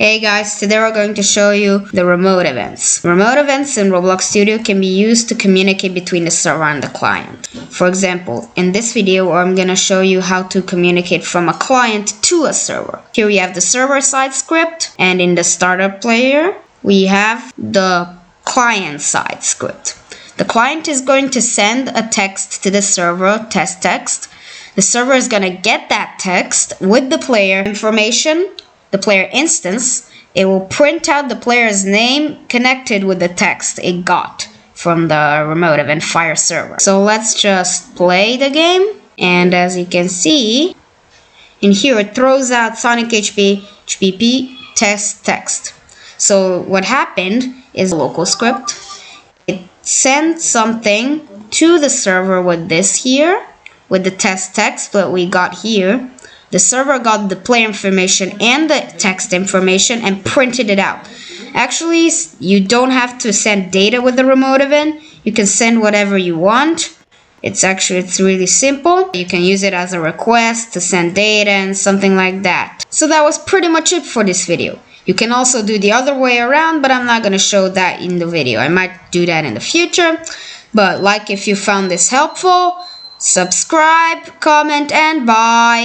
Hey guys, today we're going to show you the remote events. Remote events in Roblox Studio can be used to communicate between the server and the client. For example, in this video I'm going to show you how to communicate from a client to a server. Here we have the server side script, and in the startup player we have the client side script. The client is going to send a text to the server, test text. The server is going to get that text with the player information, the player instance. It will print out the player's name connected with the text it got from the remote event fire server. So let's just play the game, and as you can see in here, it throws out Sonic HPP test text. So what happened is a local script. It sent something to the server with this here, with the test text that we got here. The server got the player information and the text information and printed it out. Actually, you don't have to send data with the remote event. You can send whatever you want. It's really simple. You can use it as a request to send data and something like that. So that was pretty much it for this video. You can also do the other way around, but I'm not going to show that in the video. I might do that in the future. But like if you found this helpful, subscribe, comment, and bye.